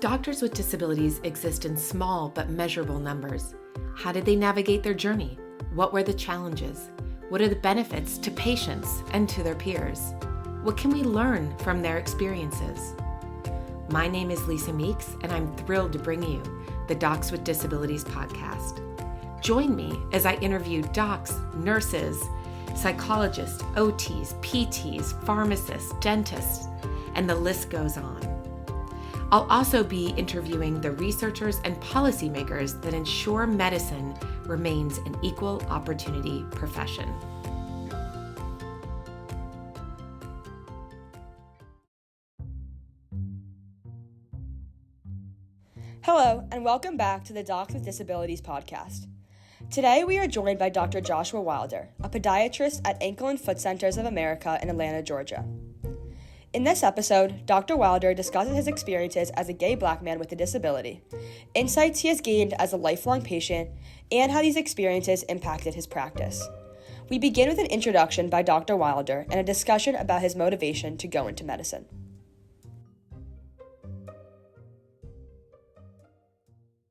Doctors with disabilities exist in small but measurable numbers. How did they navigate their journey? What were the challenges? What are the benefits to patients and to their peers? What can we learn from their experiences? My name is Lisa Meeks, and I'm thrilled to bring you the Docs with Disabilities podcast. Join me as I interview docs, nurses, psychologists, OTs, PTs, pharmacists, dentists, and the list goes on. I'll also be interviewing the researchers and policymakers that ensure medicine remains an equal opportunity profession. Hello, and welcome back to the Docs with Disabilities podcast. Today we are joined by Dr. Joshua Wilder, a podiatrist at Ankle and Foot Centers of America in Atlanta, Georgia. In this episode, Dr. Wilder discusses his experiences as a gay Black man with a disability, insights he has gained as a lifelong patient, and how these experiences impacted his practice. We begin with an introduction by Dr. Wilder and a discussion about his motivation to go into medicine.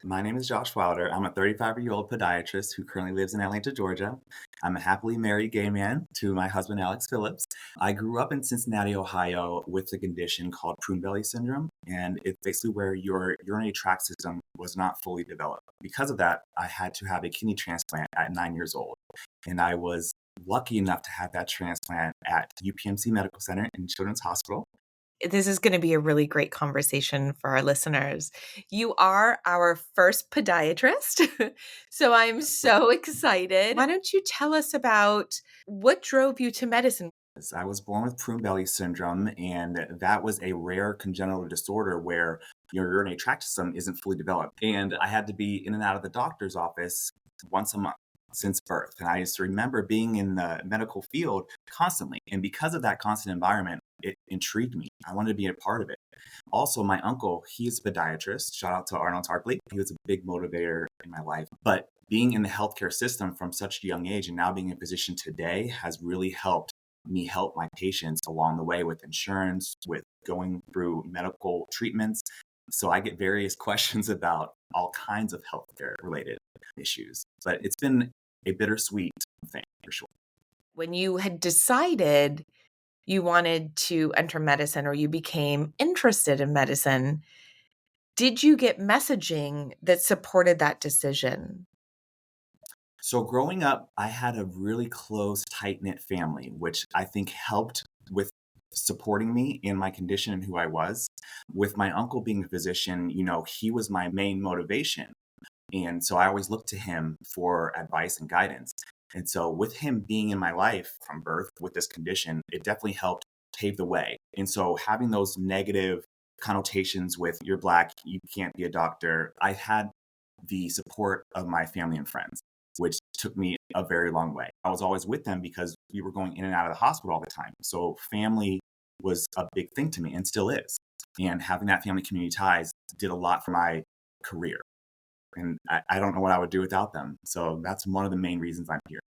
My name is Josh Wilder. I'm a 35-year-old podiatrist who currently lives in Atlanta, Georgia. I'm a happily married gay man to my husband, Alex Phillips. I grew up in Cincinnati, Ohio with a condition called prune belly syndrome, and it's basically where your urinary tract system was not fully developed. Because of that, I had to have a kidney transplant at 9 years old, and I was lucky enough to have that transplant at UPMC Medical Center in Children's Hospital. This is going to be a really great conversation for our listeners. You are our first podiatrist, so I'm so excited. Why don't you tell us about what drove you to medicine? I was born with prune belly syndrome, and that was a rare congenital disorder where your urinary tract system isn't fully developed. And I had to be in and out of the doctor's office once a month since birth. And I just remember being in the medical field constantly. And because of that constant environment, it intrigued me. I wanted to be a part of it. Also, my uncle, he's a podiatrist. Shout out to Arnold Tarpley. He was a big motivator in my life. But being in the healthcare system from such a young age and now being in a position today has really helped me help my patients along the way with insurance, with going through medical treatments. So I get various questions about all kinds of healthcare related issues. But it's been a bittersweet thing for sure. When you had decided you wanted to enter medicine or you became interested in medicine, did you get messaging that supported that decision? So growing up, I had a really close, tight-knit family, which I think helped with supporting me in my condition and who I was. With my uncle being a physician, he was my main motivation. And so I always looked to him for advice and guidance. And so with him being in my life from birth with this condition, it definitely helped pave the way. And so having those negative connotations with you're Black, you can't be a doctor, I had the support of my family and friends, which took me a very long way. I was always with them because we were going in and out of the hospital all the time. So family was a big thing to me and still is. And having that family community ties did a lot for my career. And I don't know what I would do without them. So that's one of the main reasons I'm here.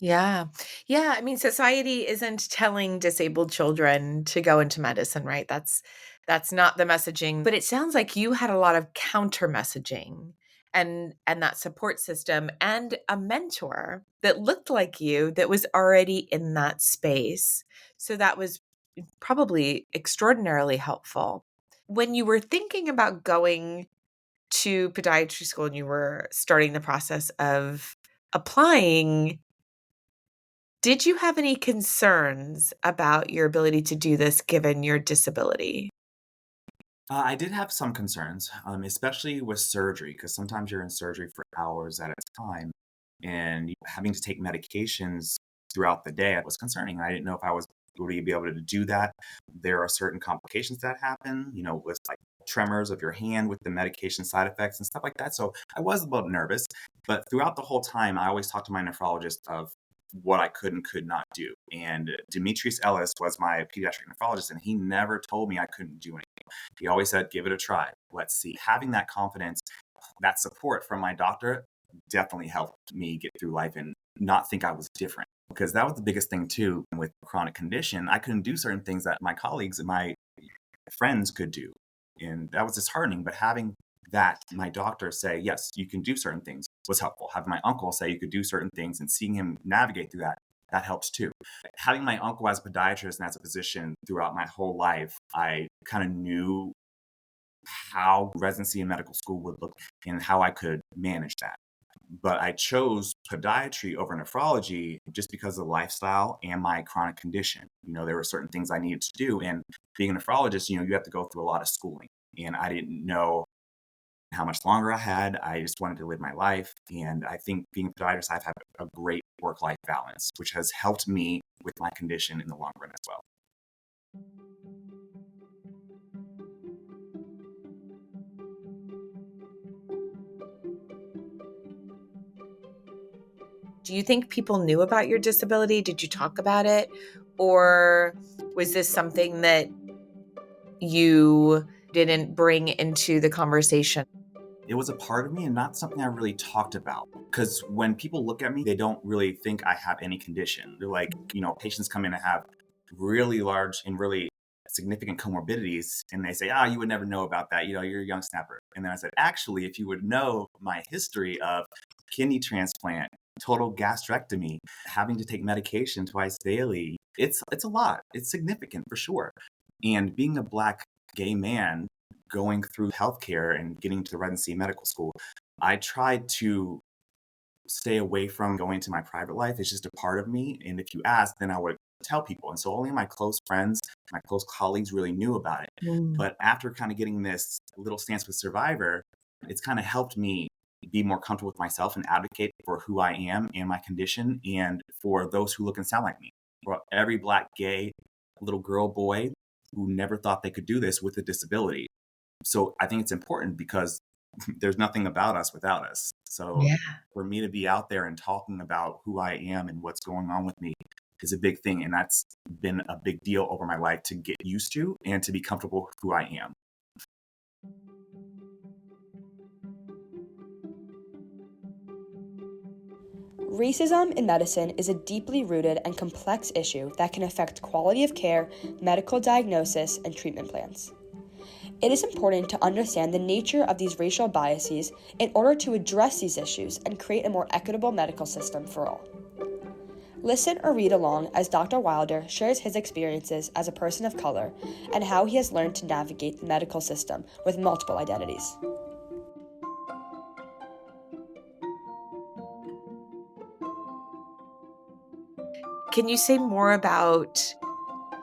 Yeah. Yeah. I mean, society isn't telling disabled children to go into medicine, right? That's not the messaging. But it sounds like you had a lot of counter messaging and that support system and a mentor that looked like you that was already in that space. So that was probably extraordinarily helpful. When you were thinking about going to podiatry school and you were starting the process of applying, did you have any concerns about your ability to do this given your disability? I did have some concerns, especially with surgery, because sometimes you're in surgery for hours at a time and having to take medications throughout the day was concerning. I didn't know if I was going to be able to do that. There are certain complications that happen, with like tremors of your hand with the medication side effects and stuff like that. So I was a little nervous, but throughout the whole time, I always talked to my nephrologist of what I could and could not do. And Demetrius Ellis was my pediatric nephrologist, and he never told me I couldn't do anything. He always said, give it a try. Let's see. Having that confidence, that support from my doctor definitely helped me get through life and not think I was different. Because that was the biggest thing too with chronic condition. I couldn't do certain things that my colleagues and my friends could do. And that was disheartening. But having that, my doctor say, yes, you can do certain things was helpful. Having my uncle say you could do certain things and seeing him navigate through that, that helps too. Having my uncle as a podiatrist and as a physician throughout my whole life, I kind of knew how residency in medical school would look and how I could manage that. But I chose podiatry over nephrology just because of the lifestyle and my chronic condition. There were certain things I needed to do. And being a nephrologist, you have to go through a lot of schooling. And I didn't know how much longer I had. I just wanted to live my life. And I think being a podiatrist, I've had a great work-life balance, which has helped me with my condition in the long run as well. Do you think people knew about your disability? Did you talk about it? Or was this something that you didn't bring into the conversation? It was a part of me and not something I really talked about. Because when people look at me, they don't really think I have any condition. They're like, patients come in and have really large and really significant comorbidities. And they say, you would never know about that. You're a young snapper. And then I said, actually, if you would know my history of kidney transplant, total gastrectomy, having to take medication twice daily, it's a lot. It's significant for sure. And being a Black gay man going through healthcare and getting to the residency medical school, I tried to stay away from going to my private life. It's just a part of me. And if you ask, then I would tell people. And so only my close friends, my close colleagues really knew about it. But after kind of getting this little stance with Survivor, it's kind of helped me be more comfortable with myself and advocate for who I am and my condition and for those who look and sound like me. For every Black gay little girl, boy who never thought they could do this with a disability. So I think it's important because there's nothing about us without us. So for me to be out there and talking about who I am and what's going on with me is a big thing. And that's been a big deal over my life to get used to and to be comfortable with who I am. Racism in medicine is a deeply rooted and complex issue that can affect quality of care, medical diagnosis, and treatment plans. It is important to understand the nature of these racial biases in order to address these issues and create a more equitable medical system for all. Listen or read along as Dr. Wilder shares his experiences as a person of color and how he has learned to navigate the medical system with multiple identities. Can you say more about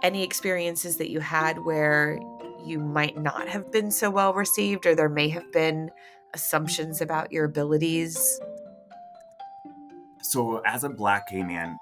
any experiences that you had where you might not have been so well received, or there may have been assumptions about your abilities? So as a Black gay man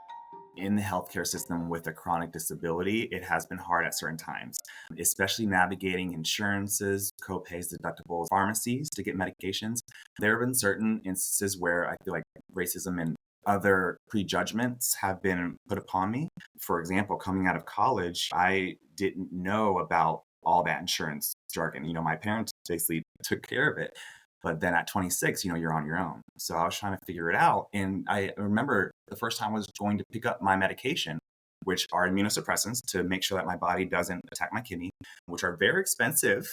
in the healthcare system with a chronic disability, it has been hard at certain times, especially navigating insurances, copays, deductibles, pharmacies to get medications. There have been certain instances where I feel like racism and other prejudgments have been put upon me. For example, coming out of college, I didn't know about all that insurance jargon. My parents basically took care of it. But then at 26, you're on your own. So I was trying to figure it out. And I remember the first time I was going to pick up my medication, which are immunosuppressants to make sure that my body doesn't attack my kidney, which are very expensive.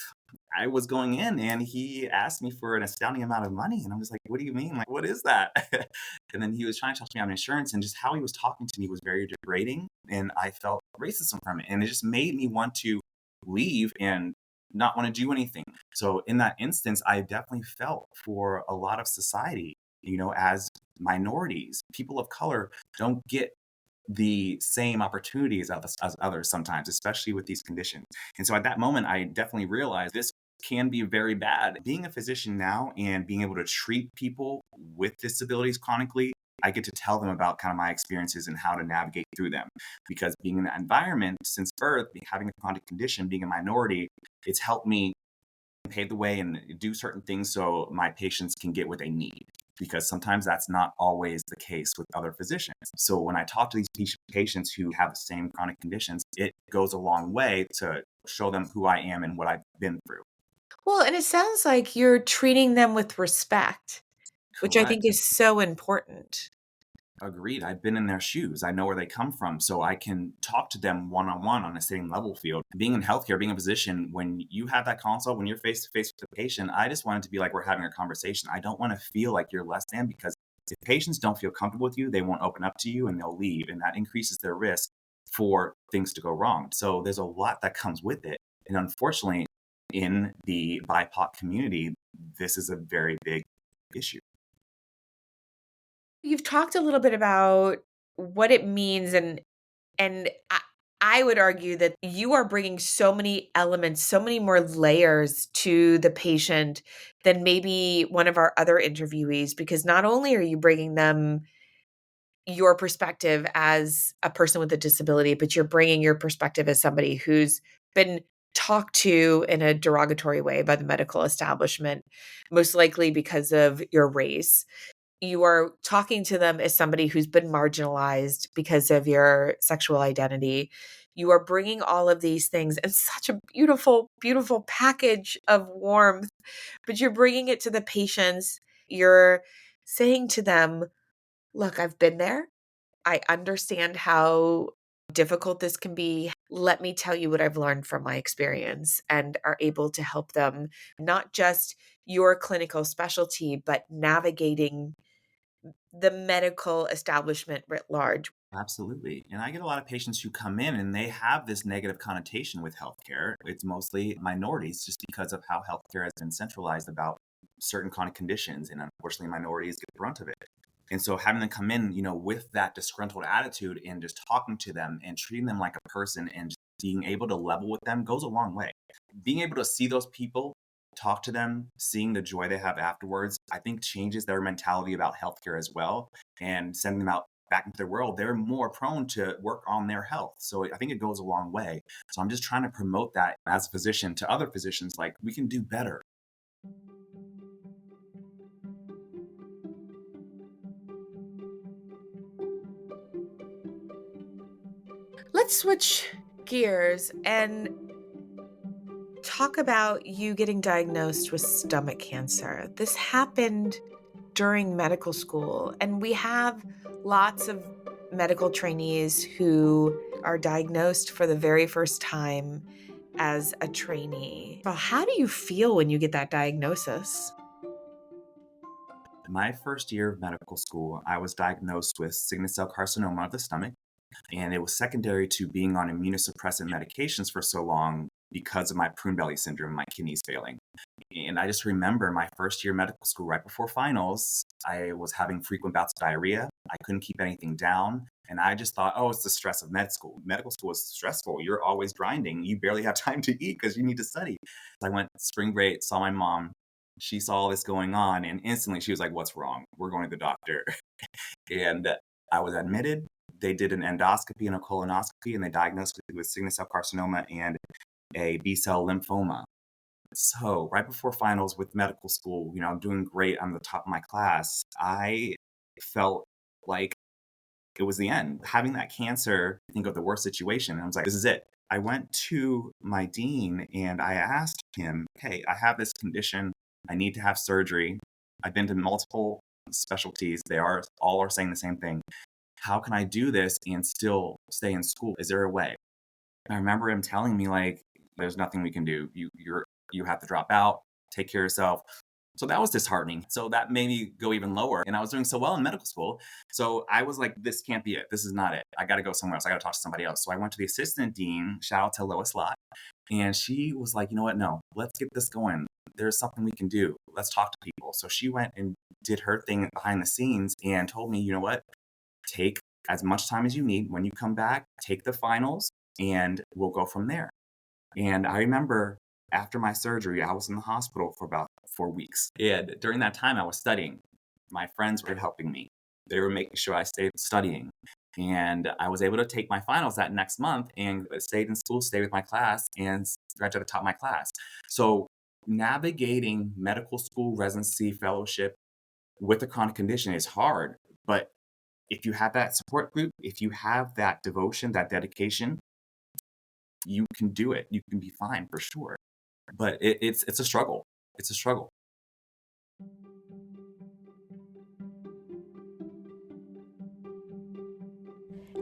I was going in and he asked me for an astounding amount of money. And I was like, what do you mean? Like, what is that? And then he was trying to talk to me on insurance, and just how he was talking to me was very degrading. And I felt racism from it. And it just made me want to leave and not want to do anything. So in that instance, I definitely felt for a lot of society, as minorities, people of color don't get the same opportunities as others sometimes, especially with these conditions. And so at that moment, I definitely realized this can be very bad. Being a physician now and being able to treat people with disabilities chronically, I get to tell them about kind of my experiences and how to navigate through them. Because being in that environment since birth, having a chronic condition, being a minority, it's helped me pave the way and do certain things so my patients can get what they need. Because sometimes that's not always the case with other physicians. So when I talk to these patients who have the same chronic conditions, it goes a long way to show them who I am and what I've been through. Well, and it sounds like you're treating them with respect, which I think is so important. Agreed. I've been in their shoes. I know where they come from. So I can talk to them one on one on a same level field. Being in healthcare, being a physician, when you have that consult, when you're face to face with the patient, I just want it to be like we're having a conversation. I don't want to feel like you're less than, because if patients don't feel comfortable with you, they won't open up to you and they'll leave. And that increases their risk for things to go wrong. So there's a lot that comes with it. And unfortunately, in the BIPOC community, this is a very big issue. You've talked a little bit about what it means, and I would argue that you are bringing so many elements, so many more layers to the patient than maybe one of our other interviewees, because not only are you bringing them your perspective as a person with a disability, but you're bringing your perspective as somebody who's been talked to in a derogatory way by the medical establishment, most likely because of your race. You are talking to them as somebody who's been marginalized because of your sexual identity. You are bringing all of these things and such a beautiful, beautiful package of warmth, but you're bringing it to the patients. You're saying to them, look, I've been there. I understand how difficult this can be. Let me tell you what I've learned from my experience, and are able to help them, not just your clinical specialty, but navigating the medical establishment writ large. Absolutely. And I get a lot of patients who come in and they have this negative connotation with healthcare. It's mostly minorities just because of how healthcare has been centralized about certain kind of conditions. And unfortunately, minorities get the brunt of it. And so having them come in, with that disgruntled attitude and just talking to them and treating them like a person and just being able to level with them goes a long way. Being able to see those people, talk to them, seeing the joy they have afterwards, I think changes their mentality about healthcare as well, and sending them out back into the world. They're more prone to work on their health. So I think it goes a long way. So I'm just trying to promote that as a physician to other physicians, like we can do better. Let's switch gears and talk about you getting diagnosed with stomach cancer. This happened during medical school, and we have lots of medical trainees who are diagnosed for the very first time as a trainee. Well, how do you feel when you get that diagnosis? My first year of medical school, I was diagnosed with sickle cell carcinoma of the stomach. And it was secondary to being on immunosuppressant medications for so long because of my prune belly syndrome, my kidneys failing. And I just remember my first year of medical school, right before finals, I was having frequent bouts of diarrhea. I couldn't keep anything down. And I just thought, oh, it's the stress of med school. Medical school is stressful. You're always grinding. You barely have time to eat because you need to study. So I went spring break, saw my mom. She saw all this going on, and instantly she was like, what's wrong? We're going to the doctor. And I was admitted. They did an endoscopy and a colonoscopy, and they diagnosed me with sickle cell carcinoma and a B cell lymphoma. So right before finals with medical school, I'm doing great. I'm the top of my class. I felt like it was the end. Having that cancer, I think of the worst situation. And I was like, this is it. I went to my dean and I asked him, hey, I have this condition. I need to have surgery. I've been to multiple specialties. They all are saying the same thing. How can I do this and still stay in school? Is there a way? I remember him telling me, like, there's nothing we can do. You have to drop out, take care of yourself. So that was disheartening. So that made me go even lower. And I was doing so well in medical school. So I was like, this can't be it. This is not it. I got to go somewhere else. I got to talk to somebody else. So I went to the assistant dean, shout out to Lois Lott. And she was like, you know what? No, let's get this going. There's something we can do. Let's talk to people. So she went and did her thing behind the scenes and told me, you know what? Take as much time as you need. When you come back, take the finals and we'll go from there. And I remember after my surgery, I was in the hospital for about 4 weeks. And during that time, I was studying. My friends were helping me. They were making sure I stayed studying. And I was able to take my finals that next month and stayed in school, stayed with my class, and graduated at the top of my class. So navigating medical school, residency, fellowship with a chronic condition is hard. But if you have that support group, if you have that devotion, that dedication, you can do it. You can be fine for sure. But it's a struggle. It's a struggle.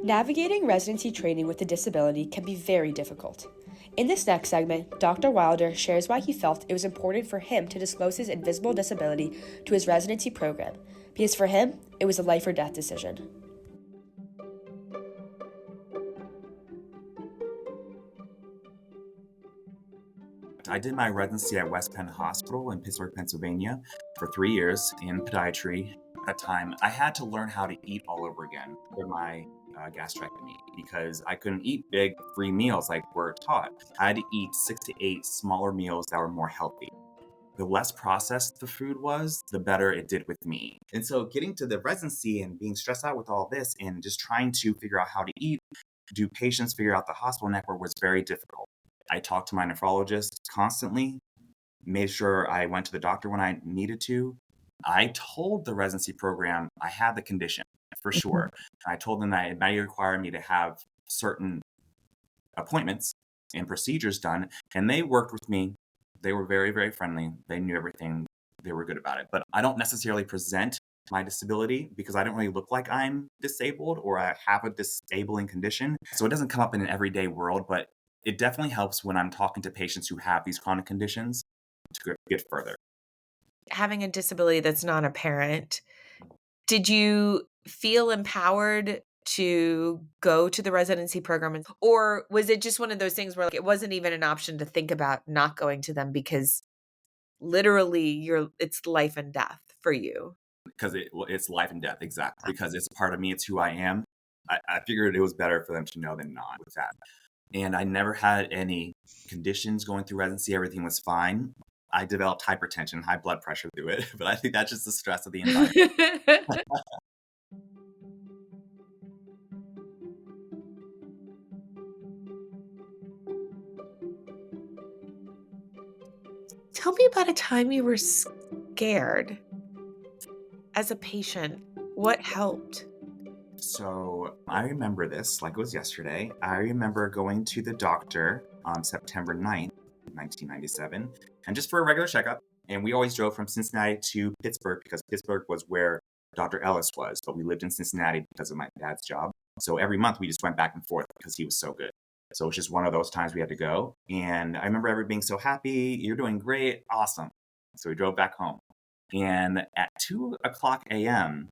Navigating residency training with a disability can be very difficult. In this next segment, Dr. Wilder shares why he felt it was important for him to disclose his invisible disability to his residency program, because for him, it was a life or death decision. I did my residency at West Penn Hospital in Pittsburgh, Pennsylvania for 3 years in podiatry. At that time, I had to learn how to eat all over again for my gastrectomy because I couldn't eat big free meals like we're taught. I had to eat 6 to 8 smaller meals that were more healthy. The less processed the food was, the better it did with me. And so getting to the residency and being stressed out with all this and just trying to figure out how to eat, do patients figure out the hospital network was very difficult. I talked to my nephrologist constantly, made sure I went to the doctor when I needed to. I told the residency program I had the condition for sure. I told them that it might require me to have certain appointments and procedures done, and they worked with me. They were very, very friendly. They knew everything. They were good about it. But I don't necessarily present my disability because I don't really look like I'm disabled or I have a disabling condition. So it doesn't come up in an everyday world, but it definitely helps when I'm talking to patients who have these chronic conditions to get further. Having a disability that's not apparent, did you feel empowered to go to the residency program? Or was it just one of those things where it wasn't even an option to think about not going to them because literally it's life and death for you? Because it's life and death, exactly. Because it's a part of me, it's who I am. I figured it was better for them to know than not with that. And I never had any conditions going through residency. Everything was fine. I developed hypertension, high blood pressure through it, but I think that's just the stress of the environment. Tell me about a time you were scared as a patient. What helped? So I remember this like it was yesterday. I remember going to the doctor on September 9th, 1997, and just for a regular checkup. And we always drove from Cincinnati to Pittsburgh because Pittsburgh was where Dr. Ellis was, but we lived in Cincinnati because of my dad's job. So every month we just went back and forth because he was so good. So it was just one of those times we had to go. And I remember everybody being so happy. You're doing great. Awesome. So we drove back home. And at 2:00 a.m.,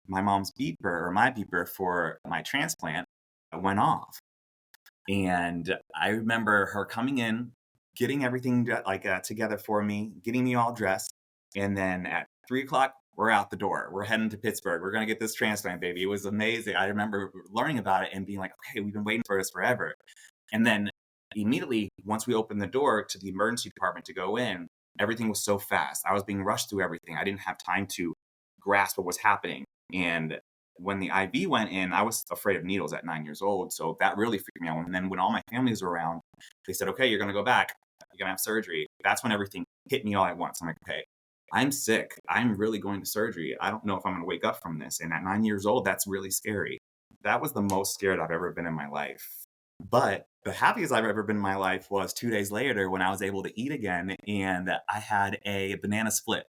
my mom's beeper or my beeper for my transplant went off. And I remember her coming in, getting everything together for me, getting me all dressed. And then at 3:00, we're out the door. We're heading to Pittsburgh. We're going to get this transplant, baby. It was amazing. I remember learning about it and being like, okay, we've been waiting for this forever. And then immediately, once we opened the door to the emergency department to go in, everything was so fast. I was being rushed through everything. I didn't have time to grasp what was happening. And when the IV went in, I was afraid of needles at 9 years old. So that really freaked me out. And then when all my families were around, they said, okay, you're going to go back. You're going to have surgery. That's when everything hit me all at once. I'm like, okay, I'm sick. I'm really going to surgery. I don't know if I'm going to wake up from this. And at 9 years old, that's really scary. That was the most scared I've ever been in my life. But the happiest I've ever been in my life was 2 days later when I was able to eat again and I had a banana split.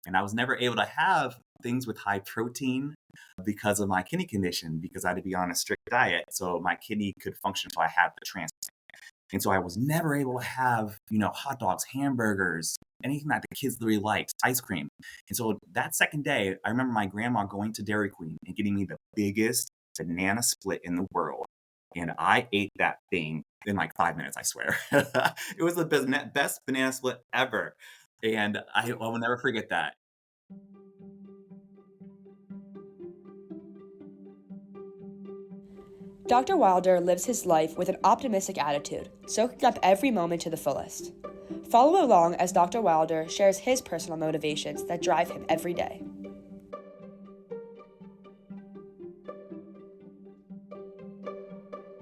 And I was never able to have things with high protein because of my kidney condition, because I had to be on a strict diet so my kidney could function until I had the transplant. And so I was never able to have, hot dogs, hamburgers, anything that the kids really liked, ice cream. And so that second day, I remember my grandma going to Dairy Queen and getting me the biggest banana split in the world. And I ate that thing in like 5 minutes, I swear. It was the best banana split ever. And I will never forget that. Dr. Wilder lives his life with an optimistic attitude, soaking up every moment to the fullest. Follow along as Dr. Wilder shares his personal motivations that drive him every day.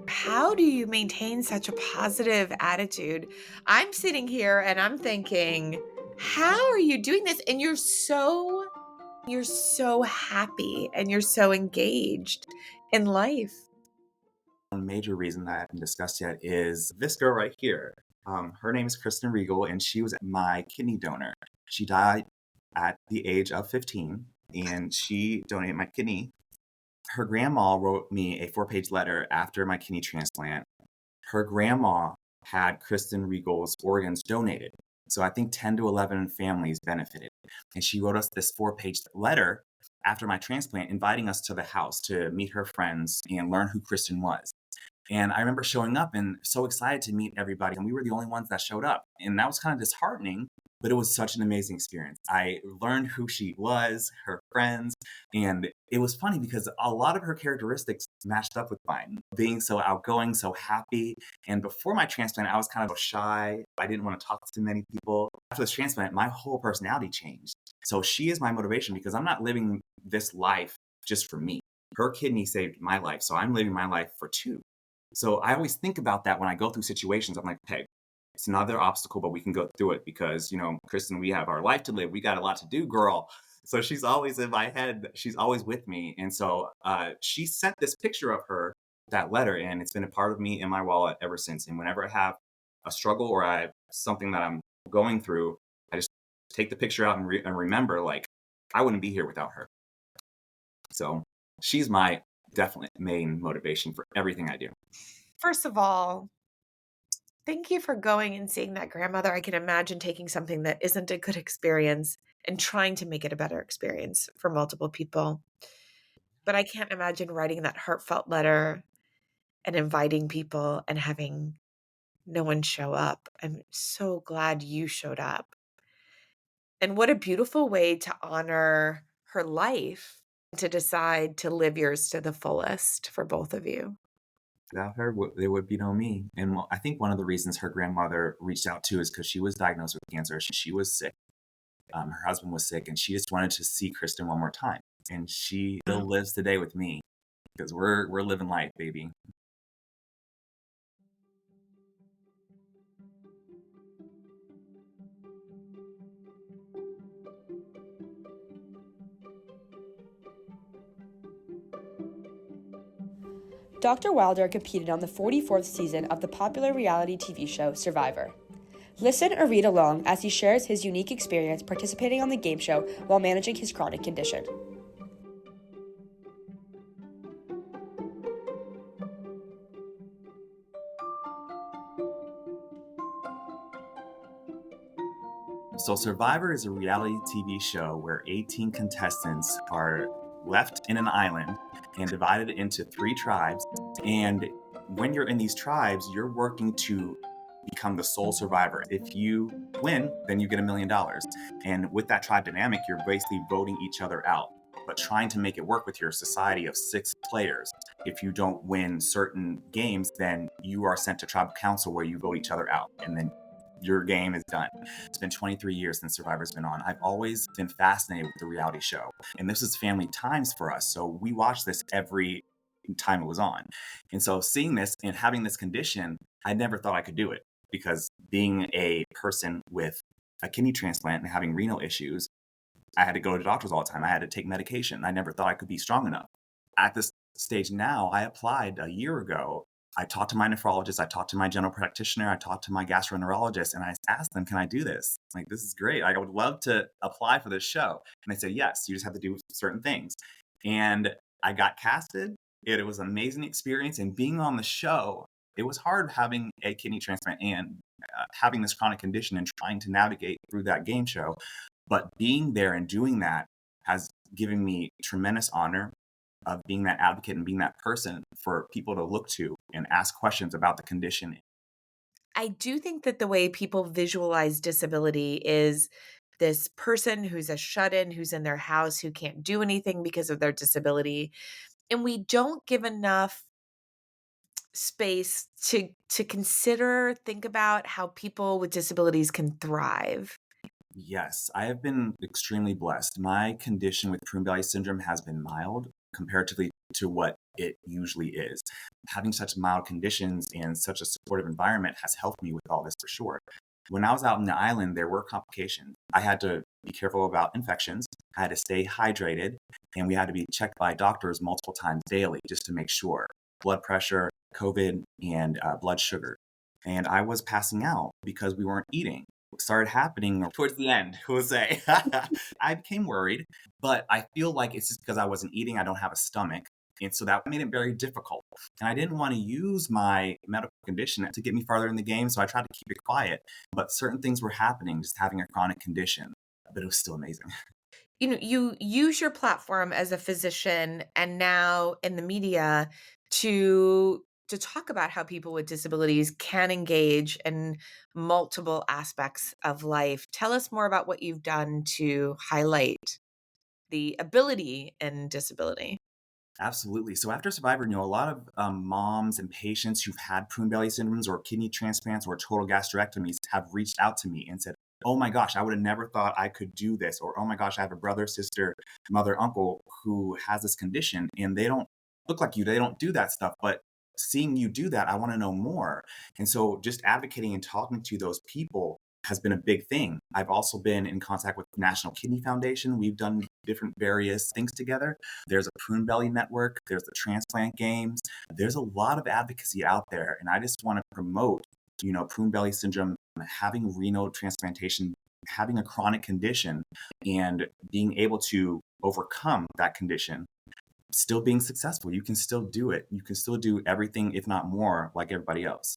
How do you maintain such a positive attitude? I'm sitting here and I'm thinking, how are you doing this? And you're so happy and you're so engaged in life. One major reason that I haven't discussed yet is this girl right here. Her name is Kristen Regal, and she was my kidney donor. She died at the age of 15, and she donated my kidney Her grandma wrote me a 4-page letter after my kidney transplant. Her grandma had Kristen Regal's organs donated. So I think 10 to 11 families benefited. And she wrote us this 4-page letter after my transplant, inviting us to the house to meet her friends and learn who Kristen was. And I remember showing up and so excited to meet everybody. And we were the only ones that showed up. And that was kind of disheartening, but it was such an amazing experience. I learned who she was, her friends. And it was funny because a lot of her characteristics matched up with mine, being so outgoing, so happy. And before my transplant, I was kind of shy. I didn't want to talk to many people. After this transplant, my whole personality changed. So she is my motivation because I'm not living this life just for me. Her kidney saved my life. So I'm living my life for two. So I always think about that when I go through situations. I'm like, hey, it's another obstacle, but we can go through it because, Kristen, we have our life to live. We got a lot to do, girl. So she's always in my head. She's always with me. And so she sent this picture of her, that letter, and it's been a part of me in my wallet ever since. And whenever I have a struggle or I have something that I'm going through, I just take the picture out and remember, like, I wouldn't be here without her. So she's my definite main motivation for everything I do. First of all, thank you for going and seeing that grandmother. I can imagine taking something that isn't a good experience and trying to make it a better experience for multiple people. But I can't imagine writing that heartfelt letter and inviting people and having no one show up. I'm so glad you showed up. And what a beautiful way to honor her life, to decide to live yours to the fullest for both of you. Without her, there would be no me. And I think one of the reasons her grandmother reached out too is because she was diagnosed with cancer. She was sick. Her husband was sick, and she just wanted to see Kristen one more time. And she still lives today with me because we're living life, baby. Dr. Wilder competed on the 44th season of the popular reality TV show Survivor. Listen or read along as he shares his unique experience participating on the game show while managing his chronic condition. So Survivor is a reality TV show where 18 contestants are left in an island and divided into 3 tribes. And when you're in these tribes, you're working to become the sole survivor. If you win, then you get $1 million. And with that tribe dynamic, you're basically voting each other out, but trying to make it work with your society of 6 players. If you don't win certain games, then you are sent to tribal council where you vote each other out. And then your game is done. It's been 23 years since Survivor's been on. I've always been fascinated with the reality show. And this is family times for us. So we watch this every time it was on. And so seeing this and having this condition, I never thought I could do it because being a person with a kidney transplant and having renal issues, I had to go to doctors all the time. I had to take medication. I never thought I could be strong enough. At this stage now, I applied a year ago. I talked to my nephrologist, I talked to my general practitioner, I talked to my gastroenterologist, and I asked them, can I do this? Like, this is great. I would love to apply for this show. And they said, yes, you just have to do certain things. And I got casted. It was an amazing experience. And being on the show, it was hard having a kidney transplant and having this chronic condition and trying to navigate through that game show. But being there and doing that has given me tremendous honor of being that advocate and being that person for people to look to and ask questions about the condition. I do think that the way people visualize disability is this person who's a shut-in, who's in their house, who can't do anything because of their disability. And we don't give enough space to consider, think about how people with disabilities can thrive. Yes, I have been extremely blessed. My condition with Prune-Belly syndrome has been mild comparatively to what it usually is. Having such mild conditions and such a supportive environment has helped me with all this for sure. When I was out in the island, there were complications. I had to be careful about infections. I had to stay hydrated, and we had to be checked by doctors multiple times daily just to make sure. Blood pressure, COVID, and blood sugar. And I was passing out because we weren't eating. Started happening towards the end, Jose. I became worried, but I feel like it's just because I wasn't eating. I don't have a stomach. And so that made it very difficult. And I didn't want to use my medical condition to get me farther in the game. So I tried to keep it quiet. But certain things were happening, just having a chronic condition. But it was still amazing. You use your platform as a physician and now in the media to talk about how people with disabilities can engage in multiple aspects of life. Tell us more about what you've done to highlight the ability in disability. Absolutely. So after Survivor, a lot of moms and patients who've had prune belly syndromes or kidney transplants or total gastrectomies have reached out to me and said, "Oh my gosh, I would have never thought I could do this." Or, "Oh my gosh, I have a brother, sister, mother, uncle who has this condition and they don't look like you. They don't do that stuff. But seeing you do that, I want to know more." And so just advocating and talking to those people has been a big thing. I've also been in contact with National Kidney Foundation. We've done different various things together. There's a Prune Belly Network. There's the Transplant Games. There's a lot of advocacy out there. And I just want to promote, Prune Belly Syndrome, having renal transplantation, having a chronic condition, and being able to overcome that condition, still being successful. You can still do it. You can still do everything, if not more, like everybody else.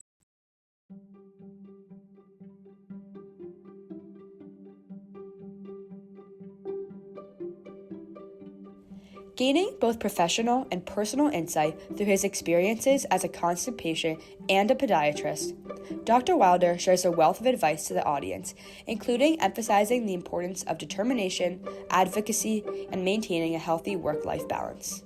Gaining both professional and personal insight through his experiences as a constant patient and a podiatrist, Dr. Wilder shares a wealth of advice to the audience, including emphasizing the importance of determination, advocacy, and maintaining a healthy work-life balance.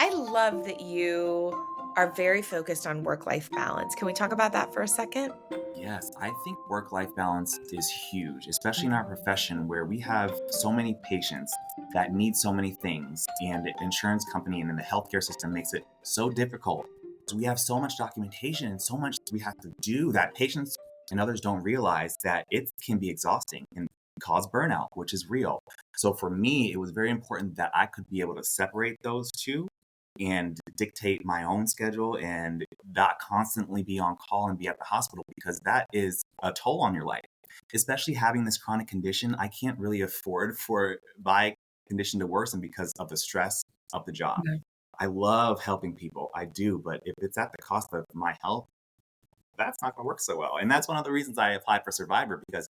I love that you are very focused on work-life balance. Can we talk about that for a second? Yes, I think work life balance is huge, especially in our profession where we have so many patients that need so many things, and the insurance company and then the healthcare system makes it so difficult. We have so much documentation and so much we have to do that patients and others don't realize that it can be exhausting and cause burnout, which is real. So for me, it was very important that I could be able to separate those two and dictate my own schedule and not constantly be on call and be at the hospital because that is a toll on your life. Especially having this chronic condition, I can't really afford for my condition to worsen because of the stress of the job. Mhm. I love helping people, I do, but if it's at the cost of my health, that's not going to work so well. And that's one of the reasons I applied for Survivor because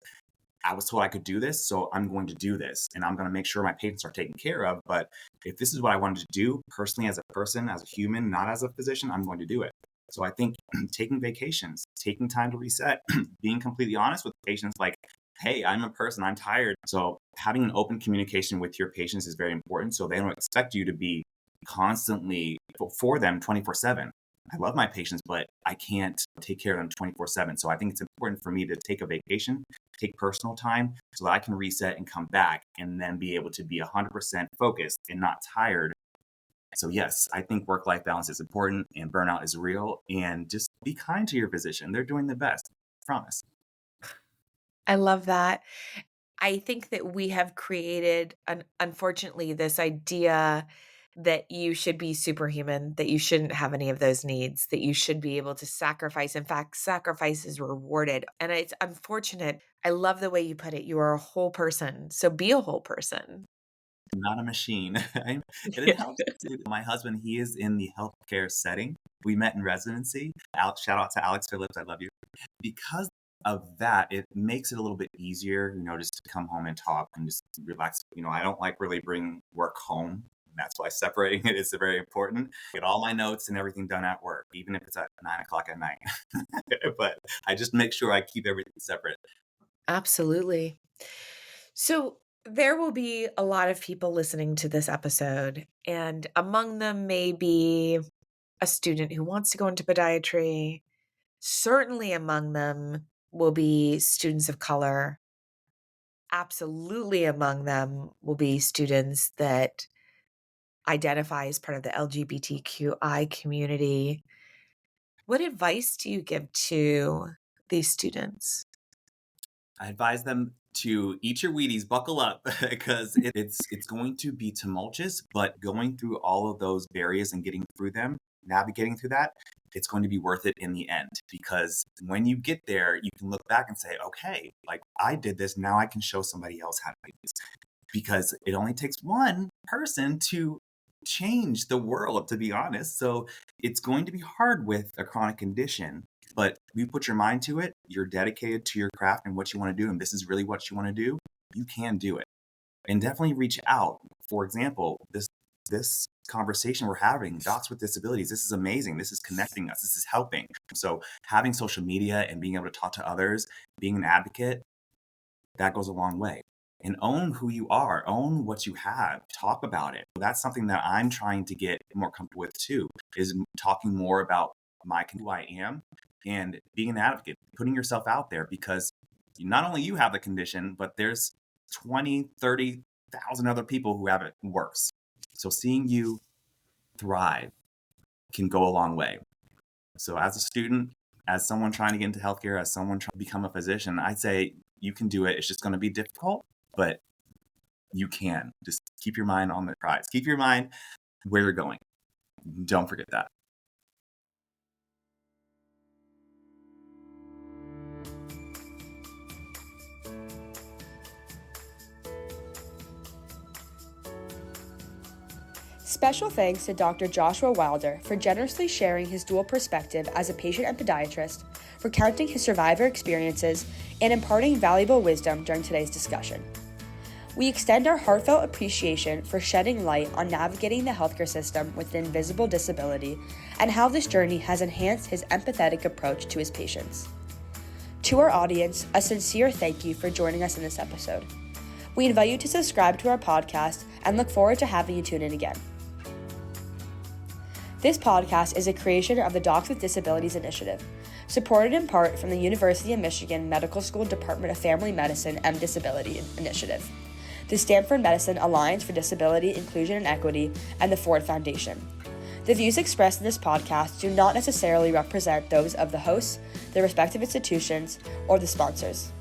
I was told I could do this, so I'm going to do this and I'm going to make sure my patients are taken care of. But if this is what I wanted to do personally as a person, as a human, not as a physician, I'm going to do it. So I think taking vacations, taking time to reset, being completely honest with patients like, hey, I'm a person, I'm tired. So having an open communication with your patients is very important. So they don't expect you to be constantly for them 24/7. I love my patients, but I can't take care of them 24/7. So I think it's important for me to take a vacation, take personal time so that I can reset and come back and then be able to be 100% focused and not tired. So, yes, I think work life balance is important and burnout is real. And just be kind to your physician. They're doing the best. I promise. I love that. I think that we have created, unfortunately, this idea that you should be superhuman, that you shouldn't have any of those needs, that you should be able to sacrifice. In fact, sacrifice is rewarded. And it's unfortunate. I love the way you put it. You are a whole person. So be a whole person. I'm not a machine. And it Yeah. helps. My husband, he is in the healthcare setting. We met in residency. Shout out to Alex Phillips. I love you. Because of that, it makes it a little bit easier, just to come home and talk and just relax. I don't like really bring work home. That's why separating it is very important. Get all my notes and everything done at work, even if it's at 9 o'clock at night. But I just make sure I keep everything separate. Absolutely. So there will be a lot of people listening to this episode, and among them may be a student who wants to go into podiatry. Certainly among them will be students of color. Absolutely among them will be students that identify as part of the LGBTQI community. What advice do you give to these students? I advise them to eat your Wheaties, buckle up, because it's going to be tumultuous, but going through all of those barriers and getting through them navigating through that, it's going to be worth it in the end, because when you get there, you can look back and say, okay, like I did this, now I can show somebody else how to do this, because it only takes one person to change the world, to be honest. So it's going to be hard with a chronic condition, but you put your mind to it, you're dedicated to your craft and what you want to do, and this is really what you want to do, you can do it. And definitely reach out. For example, this conversation we're having, Docs with Disabilities, this is amazing. This is connecting us. This is helping. So having social media and being able to talk to others, being an advocate, that goes a long way. And own who you are, own what you have, talk about it. That's something that I'm trying to get more comfortable with too, is talking more about who I am and being an advocate, putting yourself out there, because not only you have the condition, but there's 20, 30,000 other people who have it worse. So seeing you thrive can go a long way. So as a student, as someone trying to get into healthcare, as someone trying to become a physician, I'd say you can do it. It's just going to be difficult, but you can. Just keep your mind on the prize. Keep your mind where you're going. Don't forget that. Special thanks to Dr. Joshua Wilder for generously sharing his dual perspective as a patient and podiatrist, recounting his survivor experiences, and imparting valuable wisdom during today's discussion. We extend our heartfelt appreciation for shedding light on navigating the healthcare system with an invisible disability and how this journey has enhanced his empathetic approach to his patients. To our audience, a sincere thank you for joining us in this episode. We invite you to subscribe to our podcast and look forward to having you tune in again. This podcast is a creation of the Docs with Disabilities Initiative, supported in part from the University of Michigan Medical School Department of Family Medicine M-Disability Initiative, the Stanford Medicine Alliance for Disability, Inclusion, and Equity, and the Ford Foundation. The views expressed in this podcast do not necessarily represent those of the hosts, their respective institutions, or the sponsors.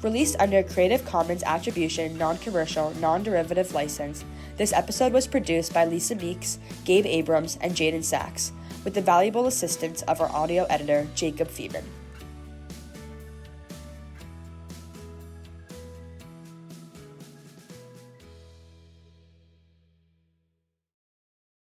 Released under a Creative Commons Attribution, Non-Commercial, Non-Derivative License, this episode was produced by Lisa Meeks, Gabe Abrams, and Jaden Sachs, with the valuable assistance of our audio editor, Jacob Feeman.